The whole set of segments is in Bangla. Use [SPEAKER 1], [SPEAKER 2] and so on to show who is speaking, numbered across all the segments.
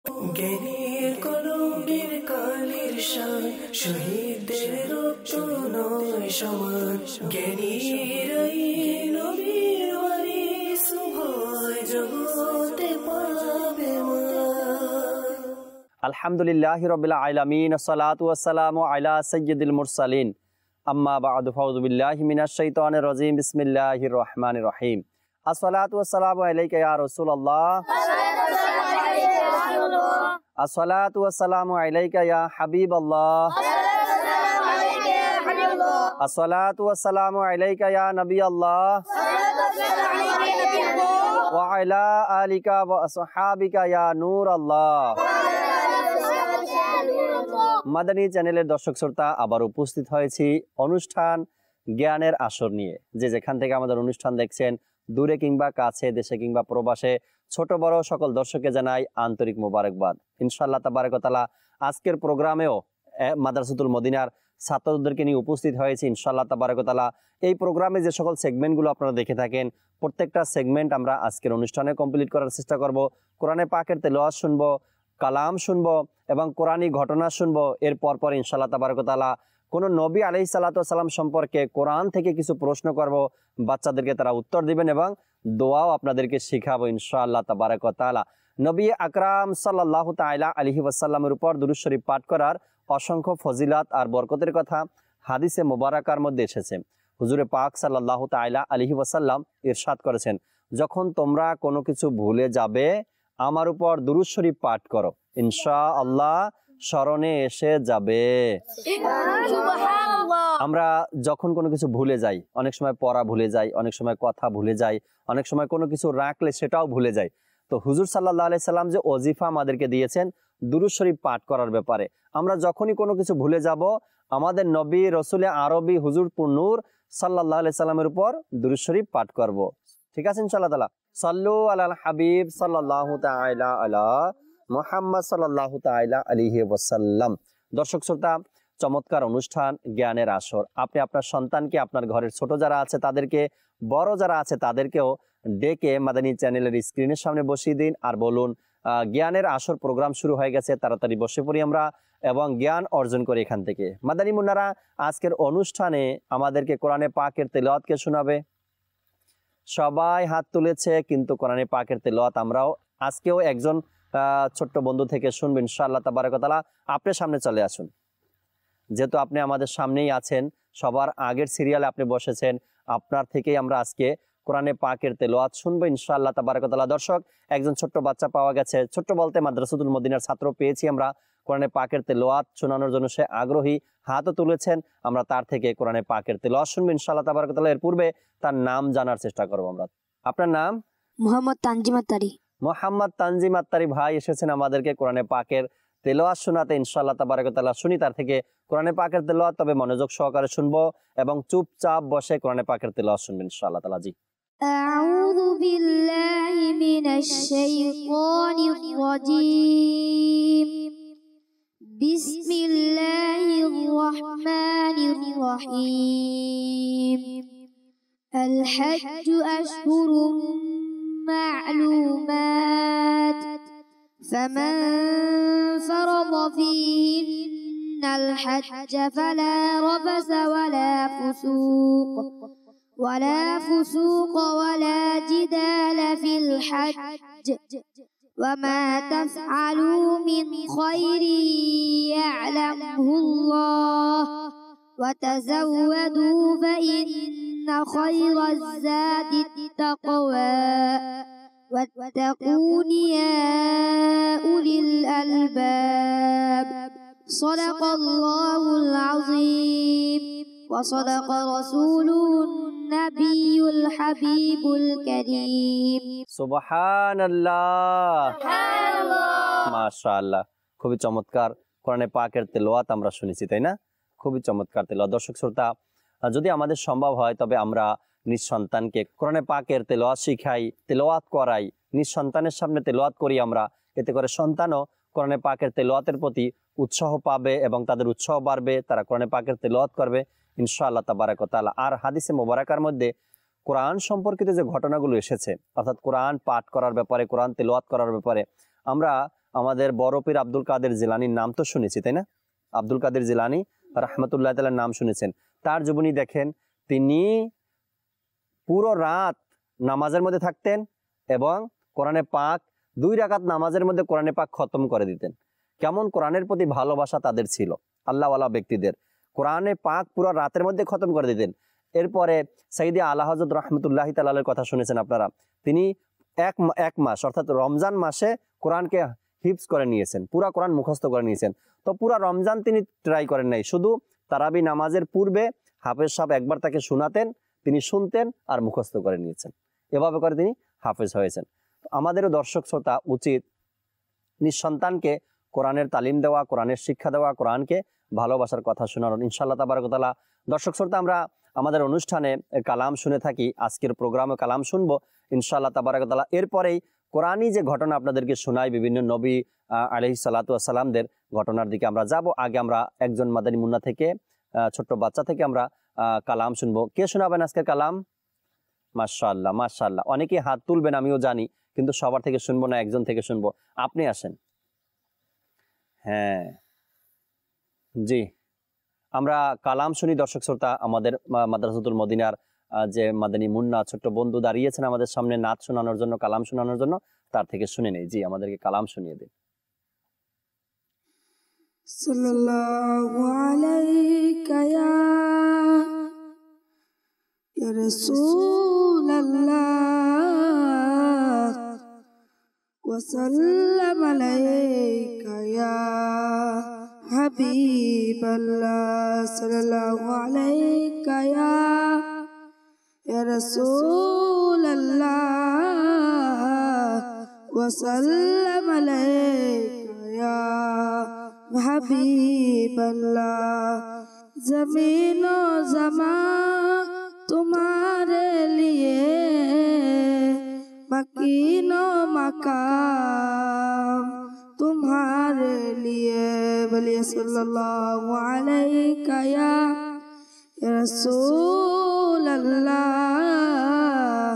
[SPEAKER 1] জ্ঞানীর কলমের কালির শান, শহীদদের রক্ত নয় সমান। জ্ঞানীরাই নবীর ওয়ারিস, উভয় জগতে পাবে মান।
[SPEAKER 2] আলহামদুলিল্লাহি রাব্বিল আলামিন, আসসালাতু ওয়াসসালামু আলা সাইয়্যিদিল মুরসালিন, আম্মা বা'দু, ফাউযু বিল্লাহি মিনাশ শাইতানির রাজীম, বিসমিল্লাহির রহমানির রহিম। আসসালাতু ওয়াসসালামু আলাইকা ইয়া রাসূলুল্লাহ, আসসালাতু ওয়াসসালামু আলাইকা ইয়া হাবিবাল্লাহ, আসসালাতু ওয়াসসালামু আলাইকা ইয়া নবিয়াল্লাহ, ওয়া আলা আলিকা ওয়া আসহাবিকা ইয়া নূরাল্লাহ। মাদানী চ্যানেলের দর্শক শ্রোতা, আবার উপস্থিত হয়েছি অনুষ্ঠান জ্ঞানের আসর নিয়ে। যে যেখান থেকে আমাদের অনুষ্ঠান দেখছেন, দূরে কিংবা কাছে, দেশে কিংবা প্রবাসে, ছোট বড় সকল দর্শককে জানাই আন্তরিক মোবারকবাদ। ইনশাআল্লাহ তাবারাক ওয়া তাআলা আজকের প্রোগ্রামেও মাদ্রাসাতুল মদিনার ছাত্রদেরকে নিয়ে উপস্থিত হয়েছি ইনশাআল্লাহ তাবারাক ওয়া তাআলা। এই প্রোগ্রামে যে সকল সেগমেন্টগুলো আপনারা দেখে থাকেন, প্রত্যেকটা সেগমেন্ট আমরা আজকের অনুষ্ঠানে কমপ্লিট করার চেষ্টা করব। কোরআনে পাকের তেলাওয়াত শুনবো, কালাম শুনবো এবং কোরআনী ঘটনা শুনবো। এর পর ইনশাআল্লাহ তাবারাক ওয়া তাআলা কোনো নবী আলাইহিস সালাতু ওয়াস সালাম সম্পর্কে কোরআন থেকে কিছু প্রশ্ন করব, বাচ্চাদেরকে তারা উত্তর দিবেন এবং দোয়াও আপনাদেরকে শিখাবো ইনশাআল্লাহ তাবারাক ওয়া তাআলা। নবী আকরাম সাল্লাল্লাহু তাআলা আলাইহি ওয়াসাল্লামের উপর দুরূদ শরীফ পাঠ করার অসংখ্য ফজিলাত আর বরকতের কথা হাদিসে মুবারাকার মধ্যে এসেছে। হুজুরে পাক সাল্লাল্লাহু তাআলা আলাইহি ওয়াসাল্লাম ইরশাদ করেছেন, যখন তোমরা কোনো কিছু ভুলে যাবে আমার উপর দুরূদ শরীফ পাঠ করো, ইনশাআল্লাহ স্মরণে এসে যাবে। আমরা যখন কোনো কিছু ভুলে যাই, অনেক সময় পড়া ভুলে যাই, অনেক সময় কথা ভুলে যাই, অনেক সময় কোনো কিছু রাখলে সেটাও ভুলে যাই। তো হুজুর সাল্লাল্লাহু আলাইহি সাল্লাম যে ওজিফা আমাদেরকে দিয়েছেন দুরূদ শরীফ পাঠ করার ব্যাপারে, আমরা যখনই কোনো কিছু ভুলে যাব আমাদের নবী রসুলে আরবি হুজুর নূর সাল্লাল্লাহু আলাইহি সাল্লামের উপর দুরূদ শরীফ পাঠ করব। ঠিক আছে ইনশাআল্লাহ তাআলা। সাল্লু আলাল হাবিব সাল্লাল্লাহু তাআলা আলা মুহাম্মদ সাল্লাল্লাহু তাআলা আলাইহি ওয়াসাল্লাম। দর্শক শ্রোতা, চমৎকার অনুষ্ঠান জ্ঞানের আসর। আপনি আপনার সন্তানকে, আপনার ঘরের ছোট যারা আছে তাদেরকে, বড় যারা আছে তাদেরকেও ডেকে মাদানী চ্যানেলের স্ক্রিনের সামনে বসিয়ে দিন আর বলুন, জ্ঞানের আসর প্রোগ্রাম শুরু হয়ে গেছে, তাড়াতাড়ি বসে পড়ি আমরা এবং জ্ঞান অর্জন করি এখান থেকে। মাদানী মুন্নারা আজকের অনুষ্ঠানে আমাদেরকে কোরআনে পাকের তেলাওয়াতকে শোনাবে। সবাই হাত তুলেছে, কিন্তু কোরআনে পাকের তেলাওয়াত আমরাও আজকেও একজন ছোট্ট বন্ধু থেকে শুনবেন ইনশাআল্লাহ তাবারাক ওয়া তাআলা। আপনার সামনে চলে আসুন, যেহেতু আপনি আমাদের সামনেই আছেন, সবার আগের সিরিয়ালে আপনি বসেছেন, আপনার থেকেই আমরা আজকে কোরআনে পাকের তেলাওয়াত শুনবো ইনশাআল্লাহ তাবারাক ওয়া তাআলা। দর্শক, একজন ছোট্ট বাচ্চা পাওয়া গেছে, ছোট্ট বলতে মাদ্রাসাতুল মদিনার ছাত্র পেয়েছি আমরা, কোরআনে পাকের তেলাওয়াত শোনানোর জন্য সে আগ্রহী, হাতও তুলেছেন। আমরা তার থেকে কোরআনে পাকের তেলাওয়াত শুনবো ইনশাআল্লাহ তাবারাক ওয়া তাআলা। এর পূর্বে তার নাম জানার চেষ্টা করবো আমরা। আপনার নাম?
[SPEAKER 3] মোহাম্মদ তানজিম আত্তারি।
[SPEAKER 2] মোহাম্মদ তানজিম আত্তারি ভাই এসেছেন আমাদেরকে কোরআনে পাকের তেলাওয়াত শোনাতে ইনশাআল্লাহ তাবারাক ওয়া তাআলা। শুনি তার থেকে কোরআনে পাকের তেলাওয়াত, তবে মনোযোগ সহকারে শুনবো এবং চুপচাপ বসে কোরআনে পাকের তেলাওয়াত শুনবেন ইনশাআল্লাহ তাআলা। জি।
[SPEAKER 3] আউযু বিল্লাহি মিনাশ শাইতানির রাজীম। বিসমিল্লাহির রহমানির রহিম। আল হাজ্জু আশহুরুম معلومات فمن فرض فيهن الحج فلا رفث ولا فسوق ولا جدال في الحج وما تفعلوا من خير يعلمه الله وتزودوا فإن خير الزاد التقوى واتقون يا أولي الألباب صدق الله العظيم وصدق رسوله النبي الحبيب الكريم
[SPEAKER 2] সুবহানাল্লাহ, মাশাআল্লাহ। খুবই চমৎকার কোরআনে পাকের তেলাওয়াত আমরা শুনেছি, তাই না? খুবই চমৎকার তেলাওয়াত। দর্শক শ্রোতা, যদি আমাদের সম্ভব হয় তবে আমরা নিজ সন্তানকে কোরআনে পাকের তেলাওয়াত শিখাই, তেলাওয়াত করাই, নিজ সন্তানের সামনে তেলাওয়াত করি আমরা। এতে করে সন্তানও কোরআনে পাকের তেলাওয়াতের প্রতি উৎসাহ পাবে এবং তাদের উৎসাহ বাড়বে, তারা কোরআনে পাকের তেলাওয়াত করবে ইনশাআল্লাহ তাবারাক ওয়া তাআলা। আর হাদিসে মুবারাকার মধ্যে কোরআন সম্পর্কিত যে ঘটনাগুলো এসেছে, অর্থাৎ কোরআন পাঠ করার ব্যাপারে, কোরআন তেলাওয়াত করার ব্যাপারে, আমরা আমাদের বড় পীর আব্দুল কাদের জিলানির নাম তো শুনেছি, তাই না? আব্দুল কাদের জিলানি রাহমাতুল্লাহ তাআলার নাম শুনেছেন। তার জীবনী দেখেন, তিনি পুরো রাত নামাজের মধ্যে থাকতেন এবং কোরআনে পাক 2 রাকাত নামাজের মধ্যে কোরআনে পাক খতম করে দিতেন। কেমন কোরআনের প্রতি ভালোবাসা তাদের ছিল, আল্লাহওয়ালা ব্যক্তিদের। কোরআনে পাক পুরো রাতের মধ্যে খতম করে দিতেন। এরপরে সাইয়্যিদি আলা হযরত রাহমাতুল্লাহি তাআলার কথা শুনেছেন আপনারা। তিনি এক মাস অর্থাৎ রমজান মাসে কোরআনকে হিফজ করে নিয়েছেন, পুরা কোরআন মুখস্থ করে নিয়েছেন। তো পুরা রমজান তিনি ট্রাই করেন নাই, শুধু তারাবি নামাজের পূর্বে হাফেজ সাহেব একবার তাকে শোনাতেন, তিনি শুনতেন আর মুখস্থ করে নিয়েছেন। এভাবে করে তিনি হাফেজ হয়েছেন। আমাদেরও দর্শক শ্রোতা উচিত নিঃসন্তানকে কোরআনের তালিম দেওয়া, কোরআনের শিক্ষা দেওয়া, কোরআনকে ভালোবাসার কথা শোনানো। ইনশাআল্লাহ তাবারক ওয়া তাআলা দর্শক শ্রোতা আমরা আমাদের অনুষ্ঠানে কালাম শুনে থাকি, আজকের প্রোগ্রামে কালাম শুনবো ইনশাআল্লাহ তাবারক ওয়া তাআলা। এরপরেই কোরআনই যে ঘটনা আপনাদেরকে শোনাই বিভিন্ন নবী আলাইহিস সালাতু ওয়াস সালামদের ঘটনার দিকে আমরা যাব। আগে আমরা একজন মাদানী মুন্না থেকে, ছোট্ট বাচ্চা থেকে আমরা কালাম শুনবো। কে শোনাবেন আজকের কালাম? মাশাআল্লাহ মাশাআল্লাহ, অনেকেই হাত তুলবেন আমিও জানি, কিন্তু সবার থেকে শুনবো না, একজন থেকে শুনবো। আপনি আসেন। হ্যাঁ জি, আমরা কালাম শুনি দর্শক শ্রোতা। আমাদের মাদ্রাসাতুল মদিনার যে মাদানী মুন্না ছোট্ট বন্ধু দাঁড়িয়েছেন আমাদের সামনে নাচ শোনানোর জন্য, কালাম শোনানোর জন্য, তার থেকে শুনে নেই। জি, আমাদেরকে কালাম শুনিয়ে দিন।
[SPEAKER 1] সাল্লাল্লাহু আলাইকা ইয়া রাসূলাল্লাহ ওয়া সাল্লাম আলাইকা ইয়া হাবিবাল্লাহ সাল্লাল্লাহু আলাইকা ইয়া রাসূলাল্লাহ ওয়া সাল্লাম আলাইকা ইয়া হাবিবাল্লাহ। জমিন ও জমা तुम्हारे लिए मकीन ও मकाम तुम्हारे लिए। बोलिए सल्लल्लाहु अलैका या रसूल अल्लाह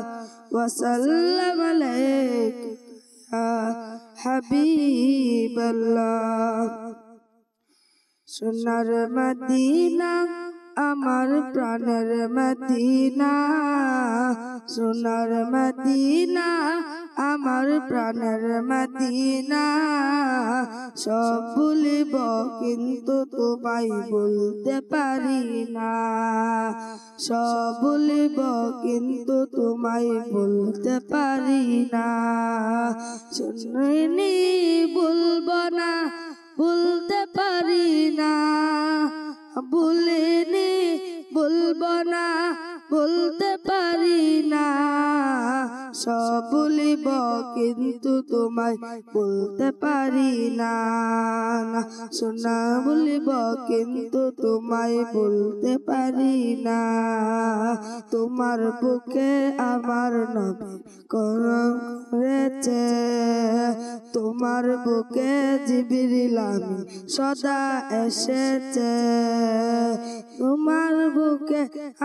[SPEAKER 1] व सल्लम अलैका या हबीब अल्लाह। সোনার মদিনা আমার প্রাণের মদিনা, সোনার মদিনা আমার প্রাণের মদিনা। সব ভুলিব কিন্তু তোমায় বলতে পারি না, সব ভুলিব কিন্তু তোমায় বলতে পারি না। শুনিনি বলবো না, বলতে পারি না, ভুলিনি বলবো না, বলতে পারি না। সব ভুলিব কিন্তু তোমায় বলতে পারি না, সোনা ভুলিব কিন্তু তোমায় বলতে পারি না। তোমার বুকে আমার নবী করেছে, তোমার বুকে জিবরিল আমিন সদা এসেছে। তোমার বুকে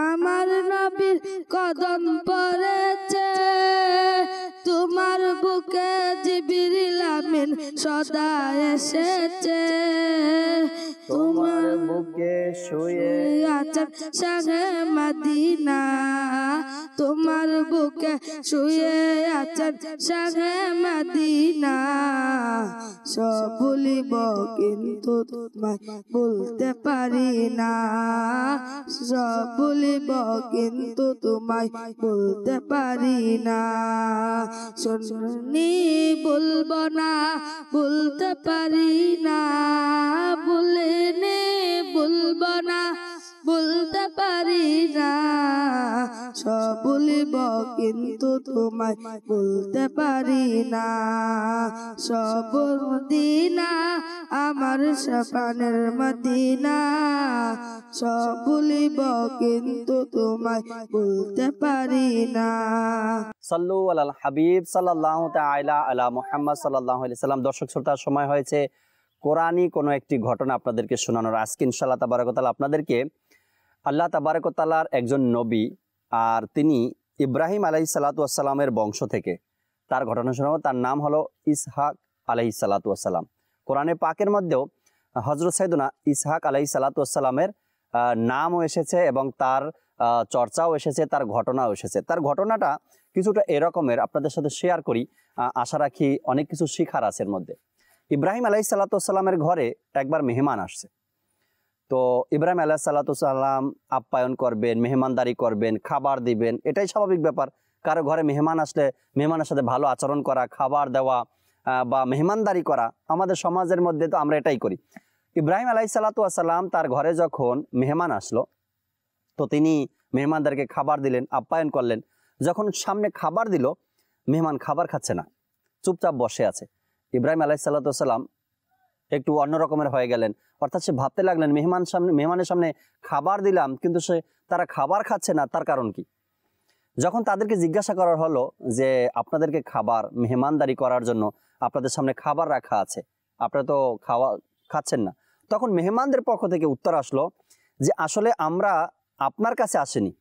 [SPEAKER 1] আমার নবীর কদম পড়েছে, তোমার বুকে জিবরিল আমিন সদা এসেছে। তোমার বুকে শুয়ে আছেন শাহে মদিনা, তোমার বুকে শুয়ে আছেন শাহে মদিনা। সব ভুলিব কিন্তু তোমায় বলতে পারি না, সব ভুলিব কিন্তু তোমায় বলতে পারি না। শুনি বলবো না, বলতে পারি না, ভুলিনি বলবো না, বলতে পারি না। সব ভুলিব কিন্তু তোমায় বলতে পারি না। সব মদিনা আমার প্রাণের মদিনা, সব ভুলিব কিন্তু তোমায় বলতে পারি না।
[SPEAKER 2] সাল্লু আলাল হাবিব সাল্লাল্লাহু তাআলা আলা মুহাম্মদ সাল্লাল্লাহু আলাইহি সাল্লাম। দর্শক শ্রোতার সময় হয়েছে কোরআনই কোনো একটি ঘটনা আপনাদেরকে শোনানোর। আজকে ইনশাআল্লাহ তাবারক ওয়া তাআলা আপনাদেরকে আল্লাহ তাবারক ওয়া তাআলার একজন নবী, আর তিনি ইব্রাহিম আলাইহিস সালাতু ওয়াস সালামের বংশ থেকে তার ঘটনা শোনাবো। তার নাম হলো ইসহাক আলাইহিসসালাতু ওয়াসসালাম। কোরআনে পাকের মধ্যেও হযরত সাইয়েদুনা ইসহাক আলাইহিসসালাতু ওয়াসসালামের নামও এসেছে এবং তার চর্চাও এসেছে, তার ঘটনাও এসেছে। তার ঘটনাটা কিছুটা এরকমের, আপনাদের সাথে শেয়ার করি, আশা রাখি অনেক কিছু শিখার আছে এর মধ্যে। ইব্রাহিম আলাইহিসসালাতু ওয়াসসালামের ঘরে একবার মেহমান আসছে। তো ইব্রাহিম আলাইহিসসালাতু ওয়াসসালাম আপ্যায়ন করবেন, মেহমানদারি করবেন, খাবার দিবেন, এটাই স্বাভাবিক ব্যাপার। কারো ঘরে মেহমান আসলে মেহমানের সাথে ভালো আচরণ করা, খাবার দেওয়া বা মেহমানদারি করা আমাদের সমাজের মধ্যে তো আমরা এটাই করি। ইব্রাহিম আলাইহিসসালাতু ওয়াসসালাম তার ঘরে যখন মেহমান আসলো, তো তিনি মেহমানদেরকে খাবার দিলেন, আপ্যায়ন করলেন। যখন সামনে খাবার দিল, মেহমান খাবার খাচ্ছে না, চুপচাপ বসে আছে। ইব্রাহিম আলাইহিসসালাতু ওয়াসসালাম একটু অন্যরকমের হয়ে গেলেন, অর্থাৎ সে ভাবতে লাগলেন মেহমানের সামনে খাবার দিলাম কিন্তু তারা খাবার খাচ্ছে না, তার কারণ কি? যখন তাদেরকে জিজ্ঞাসা করা হলো যে আপনাদেরকে খাবার মেহমানদারি করার জন্য আপনাদের সামনে খাবার রাখা আছে, আপনারা তো খাচ্ছেন না, তখন মেহমানদের পক্ষ থেকে উত্তর আসলো যে আসলে আমরা আপনার কাছে আসিনি,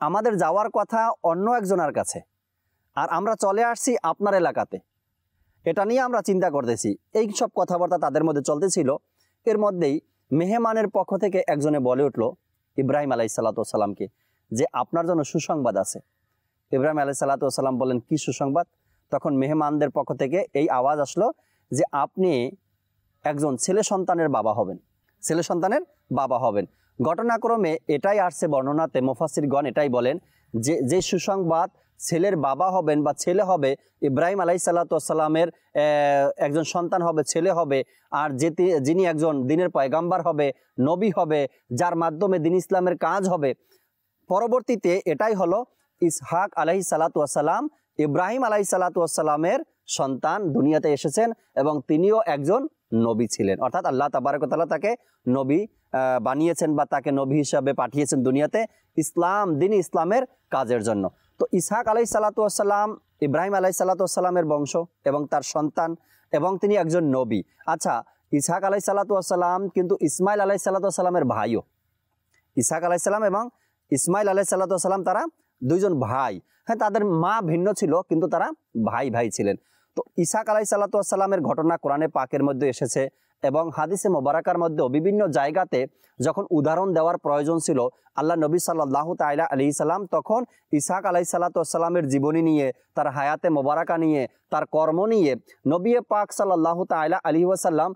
[SPEAKER 2] আমাদের যাওয়ার কথা অন্য একজনের কাছে, আর আমরা চলে আসছি আপনার এলাকাতে, এটা নিয়ে আমরা চিন্তা করতেছি। এই সব কথাবার্তা তাদের মধ্যে চলতেছিল। এর মধ্যেই মেহমানের পক্ষ থেকে একজনে বলে উঠল ইব্রাহিম আলাইহিসসালাতু ওয়াসসালামকে যে আপনার জন্য সুসংবাদ আছে। ইব্রাহিম আলাইহিসসালাতু ওয়াসসালাম বলেন, কি সুসংবাদ? তখন মেহমানদের পক্ষ থেকে এই আওয়াজ আসলো যে আপনি একজন ছেলে সন্তানের বাবা হবেন, ছেলে সন্তানের বাবা হবেন। ঘটনাক্রমে এটাই আসছে বর্ণনাতে, মুফাসসিরগণ এটাই বলেন যে সুসংবাদ ছেলের বাবা হবেন বা ছেলে হবে, ইব্রাহিম আলাইহিসসালাতু ওয়াসসালামের একজন সন্তান হবে, ছেলে হবে, আর যিনি একজন দ্বীনের পয়গাম্বার হবে, নবী হবে, যার মাধ্যমে দ্বীন ইসলামের কাজ হবে। পরবর্তীতে এটাই হলো ইসহাক আলাইহিসসালাতু ওয়াসসালাম ইব্রাহিম আলাইহিসসালাতু ওয়াসসালামের সন্তান দুনিয়াতে এসেছেন এবং তিনিও একজন নবী ছিলেন, অর্থাৎ আল্লাহ তাবারক ওয়া তাআলা তাকে নবী বানিয়েছেন বা তাকে নবী হিসাবে পাঠিয়েছেন দুনিয়াতে দ্বীন ইসলামের কাজের জন্য। তো ইসহাক আলাইহিসসালাতু ওয়াসসালাম ইব্রাহিম আলাইহিসসালাতু ওয়াসসালামের বংশ এবং তার সন্তান, এবং তিনি একজন নবী। আচ্ছা, ইসহাক আলাইহিসসালাতু ওয়াসসালাম কিন্তু ইসমাইল আলাইহিসসালাতু ওয়াসসালামের ভাইও। ইসহাক আলাইহিসসালাম এবং ইসমাইল আলাইহিসসালাতু ওয়াসসালাম তারা দুইজন ভাই। হ্যাঁ, তাদের মা ভিন্ন ছিল কিন্তু তারা ভাই ভাই ছিলেন। তো ইসহাক আলাইহিসসালাতু ওয়াসসালামের ঘটনা কোরআনে পাকের মধ্যে এসেছে এবং হাদিসে মোবারকার মধ্যেও বিভিন্ন জায়গাতে যখন উদাহরণ দেওয়ার প্রয়োজন ছিল, আল্লাহ নবী সাল্লাল্লাহু তাআলা আলাইহি সাল্লাম তখন ইসহাক আলাইহিসসালাতু ওয়াসসালামের জীবনী নিয়ে, তার হায়াতে মোবারকা নিয়ে, তার কর্ম নিয়ে নবী পাক সাল্লাল্লাহু তাআলা আলাইহি ওয়াসাল্লাম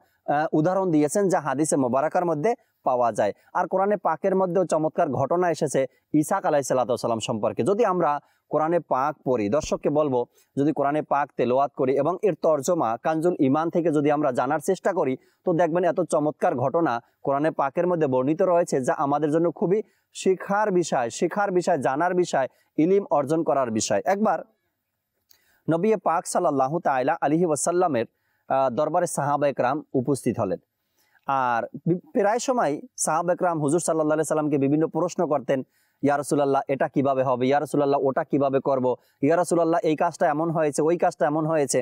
[SPEAKER 2] উদাহরণ দিয়েছেন, যা হাদিসে মোবারকার মধ্যে পাওয়া যায়। আর কোরআনে পাকের মধ্যেও চমৎকার ঘটনা এসেছে ইসহাক আলাইহিসসালাতু ওয়াসসালাম সম্পর্কে। যদি আমরা কোরআনে পাক পড়ি, দর্শককে বলবো যদি কোরআনে পাক তেলাওয়াত করি এবং এর তরজমা কানজুল ঈমান থেকে যদি আমরা জানার চেষ্টা করি, তো দেখবেন এত চমৎকার ঘটনা কোরআনে পাকের মধ্যে বর্ণিত রয়েছে যা আমাদের জন্য খুবই শেখার বিষয়, জানার বিষয়, ইলম অর্জন করার বিষয়। একবার নবী পাক সাল্লাল্লাহু তাআলা আলাইহি ওয়াসাল্লামের দরবারে সাহাবায়ে কেরাম উপস্থিত হলেন। আর প্রায় সময় সাহাবায়ে কেরাম হুজুর সাল্লাল্লাহু আলাইহি সাল্লামকে বিভিন্ন প্রশ্ন করতেন, ইয়া রাসূলুল্লাহ এটা কিভাবে হবে, ইয়া রাসূলুল্লাহ ওটা কিভাবে করব, ইয়া রাসূলুল্লাহ এই কাজটা এমন হয়েছে, ওই কাজটা এমন হয়েছে।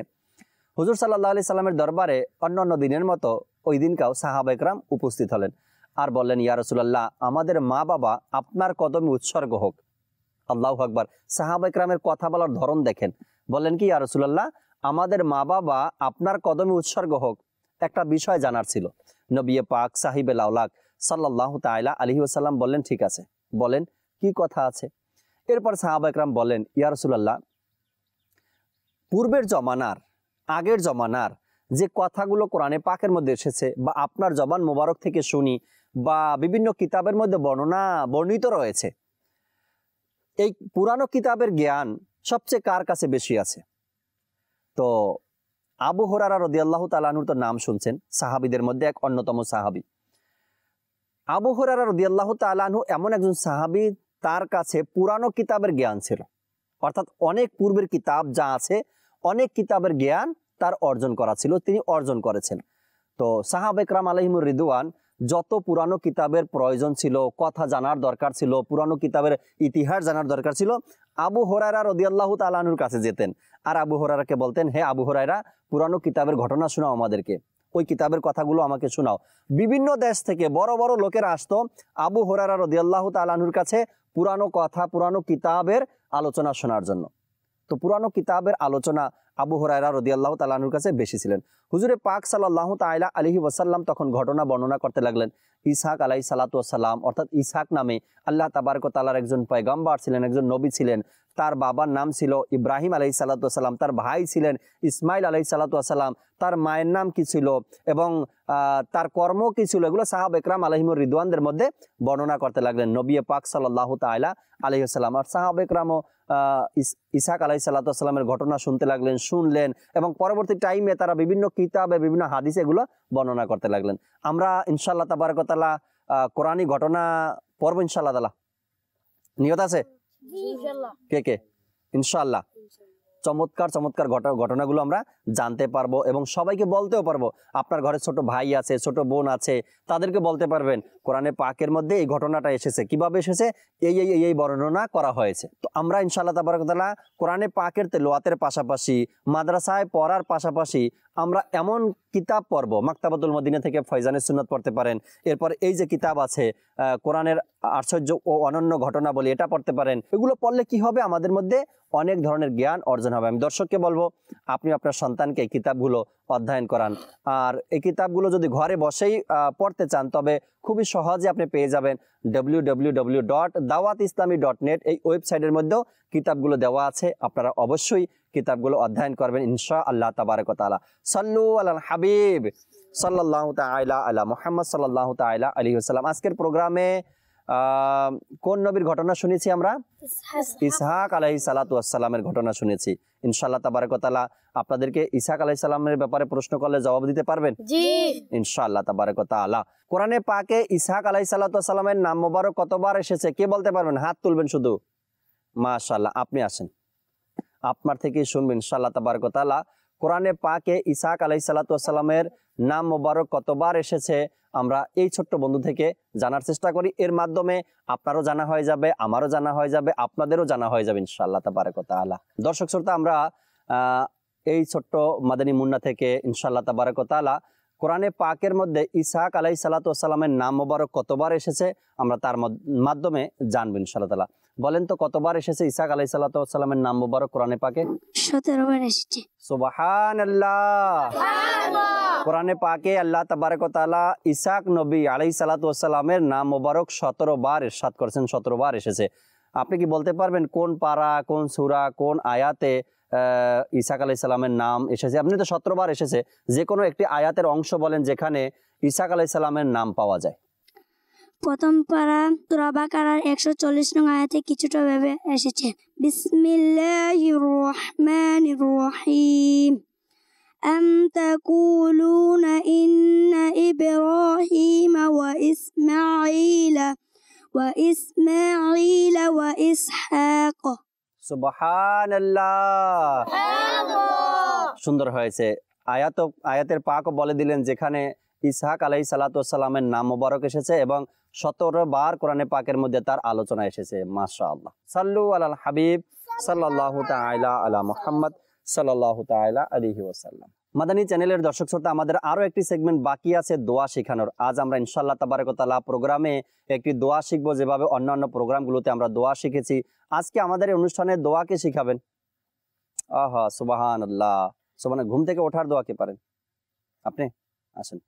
[SPEAKER 2] হুজুর সাল্লাল্লাহু আলাইহি সাল্লামের দরবারে অন্যান্য দিনের মতো ওই দিনকাও সাহাবায়ে কেরাম উপস্থিত হলেন আর বললেন, ইয়া রাসূলুল্লাহ আমাদের মা বাবা আপনার কদমে উৎসর্গ হোক। আল্লাহু আকবার। সাহাবায়ে কেরামের কথা বলার ধরন দেখেন, বললেন কি, ইয়া রাসূলুল্লাহ আমাদের মা বাবা আপনার কদমে উৎসর্গ হোক। একটা বিষয় জানার ছিল। নবী পাক সাহিবে লাউলাক সাল্লাল্লাহু তাআলা আলাইহি ওয়াসাল্লাম বললেন, ঠিক আছে, বলেন কি কথা আছে। এরপর সাহাবায়ে কেরাম বলেন, ইয়া রাসূলুল্লাহ পূর্বের জমানার, আগের জমানার যে কথাগুলো কোরআনে পাকের মধ্যে এসেছে বা আপনার জবান মোবারক থেকে শুনি বা বিভিন্ন কিতাবের মধ্যে বর্ণিত রয়েছে, এই পুরানো কিতাবের জ্ঞান সবচেয়ে কার কাছে বেশি আছে? তো আবু হুরায়রা রাদিয়াল্লাহু তাআলা আনহুর তো নাম শুনছেন, সাহাবীদের মধ্যে এক অন্যতম সাহাবী। আবু হুরায়রা রাদিয়াল্লাহু তাআলা আনহু এমন একজন সাহাবী, তার কাছে পুরানো কিতাবের জ্ঞান ছিল, অর্থাৎ অনেক পূর্বের কিতাব যা আছে অনেক কিতাবের জ্ঞান তার অর্জন করা ছিল, তিনি অর্জন করেছেন। তো সাহাবায়ে কেরাম আলাইহিমুর রিদওয়ান যত পুরানো কিতাবের প্রয়োজন ছিল, কথা জানার দরকার ছিল, পুরানো কিতাবের ইতিহাস জানার দরকার ছিল, আবু হুরায়রা রাদিয়াল্লাহু তাআলা আনহুর কাছে যেতেন আর আবু হুরায়রাকে বলতেন, হে আবু হুরায়রা পুরানো কিতাবের ঘটনা শোনাও আমাদেরকে, ওই কিতাবের কথাগুলো আমাকে শোনাও। বিভিন্ন দেশ থেকে বড় বড় লোকেরা আসতো আবু হুরায়রা রাদিয়াল্লাহু তাআলা আনহুর কাছে পুরানো কথা, পুরানো কিতাবের আলোচনা শোনার জন্য। তো পুরানো কিতাবের আলোচনা আবু হুরায়রা রাদিয়াল্লাহু তাআলা আনহুর কাছে বেশি ছিলেন। হুজুরে পাক সাল্লাল্লাহু তাআলা আলাইহি ওয়াসাল্লাম তখন ঘটনা বর্ণনা করতে লাগলেন। ইসহাক আলাইহিস সালাতু ওয়াস সালাম, অর্থাৎ ইসহাক নামে আল্লাহ তাবারক ওয়া তাআলার একজন পয়গম্বর ছিলেন, একজন নবী ছিলেন। তার বাবার নাম ছিল ইব্রাহিম আলাইহিস সালাতু ওয়াস সালাম, তার ভাই ছিলেন ইসমাইল আলাইহিস সালাতু ওয়াস সালাম, তার মায়ের নাম কি ছিল এবং তার কর্ম কি ছিল, এগুলো সাহাবা ইকরাম আলাইহিমুর রিদওয়ানদের মধ্যে বর্ণনা করতে লাগলেন নবী পাক সাল্লাল্লাহু তাআলা আলাইহি ওয়াসাল্লাম। আর সাহাবা ইকরামও ইসহাক আলাইহিস সালাতু ওয়াস সালামের ঘটনা শুনতে লাগলেন, শুনলেন এবং পরবর্তী টাইমে তারা বিভিন্ন কিতাবে, বিভিন্ন হাদিসে এগুলো বর্ণনা করতে লাগলেন। আমরা ইনশাআল্লাহ তাবারক ওয়া তাআলা কোরআনী ঘটনা পড়ব ইনশাআল্লাহ তাআলা। নিয়ত আছে কে কে? ইনশাআল্লাহ চমৎকার চমৎকার ঘটনাগুলো আমরা জানতে পারবো এবং সবাইকে বলতেও পারবো। আপনার ঘরে ছোট ভাই আছে, ছোট বোন আছে, তাদেরকে বলতে পারবেন কোরআনে পাকের মধ্যে এই ঘটনাটা এসেছে, কিভাবে এসেছে, এই বর্ণনা করা হয়েছে। তো আমরা ইনশাআল্লাহ তাবারক ওয়া তাআলা কোরআনে পাকের তেলাওয়াতের পাশাপাশি, মাদ্রাসায় পড়ার পাশাপাশি আমরা এমন কিতাব পড়বো, মাকতাবাতুল মদিনা থেকে ফয়জানে সুন্নাত পড়তে পারেন। এরপর এই যে কিতাব আছে কোরআনের আশ্চর্য ও অনন্য ঘটনা বলি, এটা পড়তে পারেন। এগুলো পড়লে কি হবে, আমাদের মধ্যে অনেক ধরনের জ্ঞান অর্জন হবে। আমি দর্শককে বলবো আপনি আপনার সন্তানকে এই কিতাবগুলো অধ্যয়ন করান। আর এই কিতাবগুলো যদি ঘরে বসেই পড়তে চান তবে খুবই সহজে আপনি পেয়ে যাবেন www.dawatislami.net এই ওয়েবসাইটের মধ্যেও কিতাবগুলো দেওয়া আছে। আপনারা অবশ্যই কিতাবগুলো অধ্যয়ন করবেন ইনশাআল্লাহ তাবারক ওয়া তাআলা। সাল্লু আলাল হাবিব সাল্লাল্লাহু তাআলা আলা মুহাম্মদ সাল্লাল্লাহু তাআলা আলাইহি ওয়াসাল্লাম। আজকের প্রোগ্রামে কোন নবীর ঘটনা শুনেছি আমরা? ইসহাক আলাইহিস সালাতু ওয়াস সালামের ঘটনা শুনেছি। ইনশাআল্লাহ তাবারক ওয়া তাআলা আপনাদেরকে ইসহাক আলাইহিস সালামের ব্যাপারে প্রশ্ন করলে জবাব দিতে পারবেন? জি ইনশাআল্লাহ তাবারক ওয়া তাআলা। কোরআনে পাকে ইসহাক আলাইহিস সালাতু ওয়াস সালামের নাম মোবারক কতবার এসেছে কে বলতে পারবেন? হাত তুলবেন শুধু। মাশাআল্লাহ, আপনি আসেন, আপনার থেকেই শুনবেন ইনশাআল্লাহ তাবারক ওয়া তাআলা। কোরআনে পাকে ইসহাক আলাইহিস সালাতু ওয়াস সালামের নাম মোবারক কতবার এসেছে আমরা এই ছোট্ট বন্ধু থেকে জানার চেষ্টা করি। এর মাধ্যমে আপনারও জানা হয়ে যাবে, আমারও জানা হয়ে যাবে, আপনাদেরও জানা হয়ে যাবে ইনশাআল্লাহ তাবারক ওয়া তাআলা। দর্শক শ্রোতা, আমরা এই ছোট্ট মাদানী মুন্না থেকে ইনশাআল্লাহ তাবারক ওয়া তাআলা কোরআনে পাকের মধ্যে ইসহাক আলাইহিস সালাতু ওয়াস সালামের নাম মোবারক কতবার এসেছে আমরা তার মাধ্যমে জানবো ইনশাআল্লাহ তাআলা। বলেন তো কতবার এসেছে ইসহাক আলাইহিস সালাতু ওয়াস সালামের নাম মোবারক কোরআনে পাকে?
[SPEAKER 3] 17 বার এসেছে।
[SPEAKER 2] সুবহানাল্লাহ। কোরআনে পাকে আল্লাহ তাবারক ওয়া তাআলা ইসহাক নবী আলাইহিস সালাতু ওয়াস সালামের নাম মোবারক 17 বার ইরশাদ করেছেন, 17 বার এসেছে। আপনি কি বলতে পারবেন কোন পারা, কোন সূরা, কোন আয়াতে ইসহাক আলাইহিস সালামের নাম এসেছে? আপনি তো 17 বার এসেছে, যে কোনো একটি আয়াতের অংশ বলেন যেখানে ইসহাক আলাইহিস সালামের নাম পাওয়া যায়।
[SPEAKER 3] প্রথম পারা সূরা বাকারার 140 নং আয়াতে কিছুটা ভাবে এসেছে, বিসমিল্লাহির রহমানির রহিম। আম তাকুলুনা ইন্না ইব্রাহিমা ওয়া ইসমাঈলা ওয়া ইসহাক।
[SPEAKER 2] সুবহানাল্লাহ, সুন্দর হয়েছে। আয়াতের পাকও বলে দিলেন যেখানে ইসহাক আলাইহিস সালাতু ওয়াস সালামের নাম মোবারক এসেছে এবং 17 বার কোরআনে পাকের মধ্যে তার আলোচনা এসেছে। মাশাআল্লাহ। সাল্লু আলাল হাবিব সাল্লাল্লাহু তাআলা আলা মুহাম্মদ সাল্লাল্লাহু তাআলা আলাইহি ওয়াসাল্লাম। মাদানী চ্যানেলের দর্শক শ্রোতা, আমাদের আরো একটি সেগমেন্ট বাকি আছে দোয়া শেখানোর। আজ আমরা ইনশাআল্লাহ তাবারক ওয়া তাআলা প্রোগ্রামে একটি দোয়া শিখবো, যেভাবে অন্যান্য প্রোগ্রামগুলোতে আমরা দোয়া শিখেছি। আজকে আমাদের এই অনুষ্ঠানে দোয়াকে শিখাবেন। আহা সুবহানাল্লাহ, ঘুম থেকে ওঠার দোয়া কে পারেন? আপনি আসেন।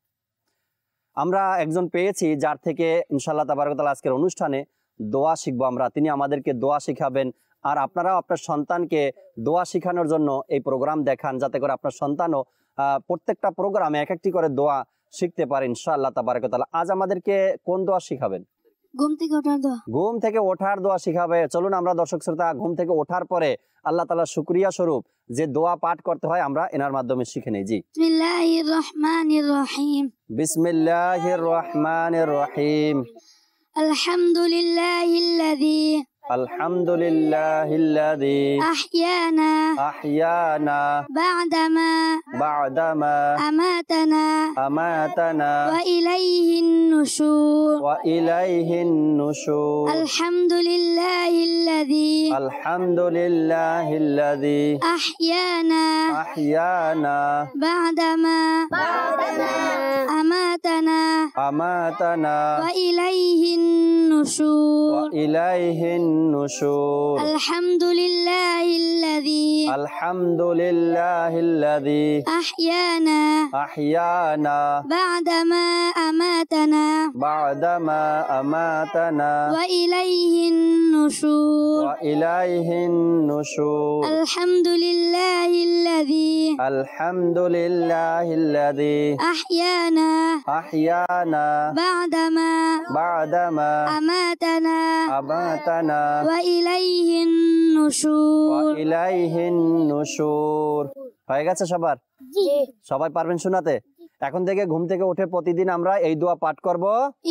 [SPEAKER 2] আমরা একজন পেয়েছি যার থেকে ইনশাআল্লাহ তাবারক ওয়া তাআলা আজকের অনুষ্ঠানে দোয়া শিখবো আমরা। তিনি আমাদেরকে দোয়া শিখাবেন। আর আপনারাও আপনার সন্তানকে দোয়া শিখানোর জন্য এই প্রোগ্রাম দেখান, যাতে করে আপনার সন্তানও প্রত্যেকটা প্রোগ্রামে এক একটি করে দোয়া শিখতে পারে ইনশাআল্লাহ তাবারক ওয়া তাআলা। আজ আমাদেরকে কোন দোয়া শিখাবেন?
[SPEAKER 3] ঘুম থেকে ওঠার দোয়া।
[SPEAKER 2] ঘুম থেকে ওঠার দোয়া শিখাবে। চলুন আমরা দর্শক শ্রোতা ঘুম থেকে ওঠার পরে আল্লাহ তাআলার শুকরিয়া স্বরূপ যে দোয়া পাঠ করতে হয় আমরা এনার মাধ্যমে শিখে নেই। জি,
[SPEAKER 3] বিসমিল্লাহির রহমানির রহিম।
[SPEAKER 2] বিসমিল্লাহির রহমানির রহিম।
[SPEAKER 3] আলহামদুলিল্লাহিল্লাযী
[SPEAKER 2] আহইয়ানা বা'দামা আমাতানা ওয়া ইলাইহিন নুশুর। আলহামদুলিল্লাহিল্লাযী আহইয়ানা বা'দামা আমাতানা أماتنا
[SPEAKER 3] وإليه النشور
[SPEAKER 2] وإليه النشور
[SPEAKER 3] الحمد لله الذي
[SPEAKER 2] الحمد لله الذي
[SPEAKER 3] أحيانا
[SPEAKER 2] أحيانا
[SPEAKER 3] بعدما أماتنا
[SPEAKER 2] بعدما أماتنا
[SPEAKER 3] وإليه النشور
[SPEAKER 2] وإليه النشور
[SPEAKER 3] الحمد لله الذي
[SPEAKER 2] الحمد لله الذي
[SPEAKER 3] أحيانا
[SPEAKER 2] أحيانا
[SPEAKER 3] بعدما
[SPEAKER 2] بعدما
[SPEAKER 3] أماتنا
[SPEAKER 2] أماتنا
[SPEAKER 3] وإليه النشور
[SPEAKER 2] وإليه النشور হয়ে গেছে সবার? সবাই পারবেন শোনাতে? এখন থেকে ঘুম থেকে উঠে প্রতিদিন আমরা এই দোয়া পাঠ করব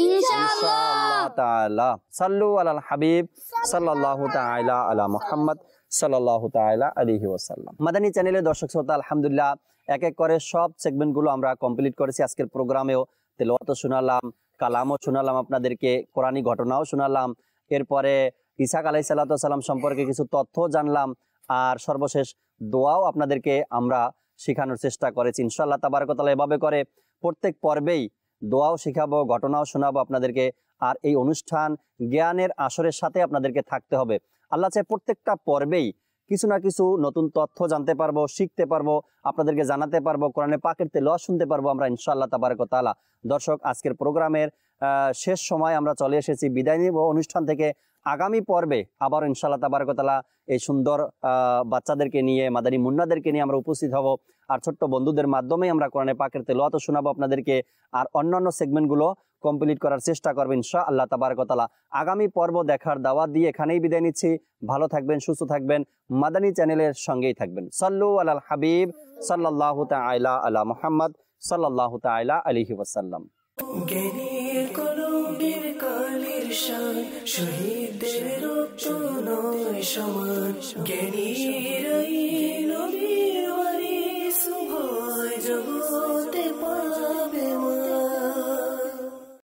[SPEAKER 2] ইনশাআল্লাহ তাআলা। সাল্লু আলাল হাবিব সাল্লাল্লাহু তাআলা আলা মুহাম্মদ সাল্লাল্লাহু তাআলা আলাইহি ওয়াসাল্লাম। মাদানী চ্যানেলের দর্শক শ্রোতা, আলহামদুলিল্লাহ এক এক করে সব সেগমেন্টগুলো আমরা কমপ্লিট করেছি। আজকের প্রোগ্রামেও তেলাওয়াতও শোনালাম, কালামও শোনালাম, আপনাদেরকে কোরআনী ঘটনাও শোনালাম, এরপরে ইসহাক আলাইহিস সালাতু ওয়াস সালাম সম্পর্কে কিছু তথ্য জানলাম, আর সর্বশেষ দোয়াও আপনাদেরকে আমরা শেখানোর চেষ্টা করেছি। ইনশাআল্লাহ তাবারক ওয়া তাআলা এভাবে করে প্রত্যেক পর্বেই দোয়াও শেখাবো, ঘটনাও শোনাবো আপনাদেরকে। আর এই অনুষ্ঠান জ্ঞানের আসরের সাথে আপনাদেরকে থাকতে হবে। আল্লাহ চাই প্রত্যেকটা পর্বেই কিছু না কিছু নতুন তথ্য জানতে পারবো, শিখতে পারবো, আপনাদেরকে জানাতে পারবো, কোরআনে পাকের তেলাওয়াত শুনতে পারবো আমরা ইনশাআল্লাহ তাবারক ওয়া তাআলা। দর্শক, আজকের প্রোগ্রামের শেষ সময় আমরা চলে এসেছি। বিদায় নিব অনুষ্ঠান থেকে। আগামী পর্বে আবার ইনশাআল্লাহ তাবারক ওয়া তাআলা এই সুন্দর বাচ্চাদেরকে নিয়ে, মাদানী মুন্নাদেরকে নিয়ে আমরা উপস্থিত হব। আর ছোট্ট বন্ধুদের মাধ্যমে আমরা কোরআনে পাকের তেলাওয়াত শোনাবো আপনাদেরকে, আর অন্যান্য সেগমেন্টগুলো কমপ্লিট করার চেষ্টা করবেন ইনশাআল্লাহ তাবারক ওয়া তাআলা। আগামী পর্ব দেখার দাওয়াত দিয়ে এখানেই বিদায় নিচ্ছি। ভালো থাকবেন, সুস্থ থাকবেন, মাদানী চ্যানেলের সঙ্গেই থাকবেন। সাল্লু আলাল হাবিব সাল্লাল্লাহু তাআলা আলা মুহাম্মদ সাল্লাল্লাহু তাআলা আলাইহি ওয়াসাল্লাম।
[SPEAKER 4] জ্ঞানীর কলমের কালের শান, শহীদদের রক্ত নয় সমান। জ্ঞানীর নবীর ওয়ারিস উভয় জগতে পাবে